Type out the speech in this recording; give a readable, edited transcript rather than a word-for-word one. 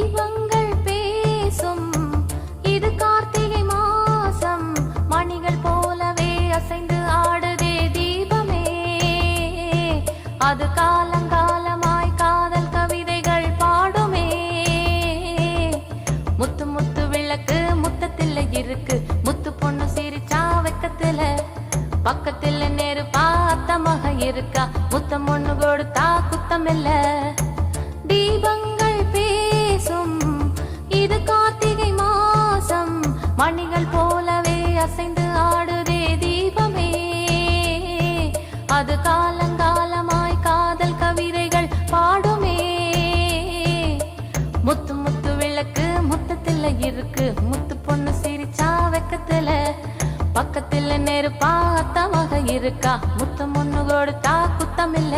தீபங்கள் பேசும் இது கார்த்திகை மாசம் மணிகள் போலவே அசைந்து ஆடுதே தீபமே அது காலங்காலமாய் காதல் கவிதைகள் பாடுமே முத்து முத்து விளக்கு முத்தத்தில் இருக்கு முத்து பொண்ணு சிரிச்சா வெக்கத்துல பக்கத்தில் நேரு பார்த்தமாக இருக்கா முத்தம் ஒண்ணு கொடுத்தா குத்தமில்ல தீபங்கள் பேசும் இது கார்த்திகை மாசம் மணிகள் போலவே அசைந்து ஆடுதே தீபமே அது காலங்காலமாய் காதல் கவிதைகள் பாடுமே முத்து முத்து விளக்கு முத்தத்தில் இருக்கு முத்து பொண்ணு சிரிச்சா வெக்கத்துல பக்கத்தில் நெருப்பா அத்தமாக இருக்கா முத்தம் ஒண்ணு கொடுத்தா குத்தமில்ல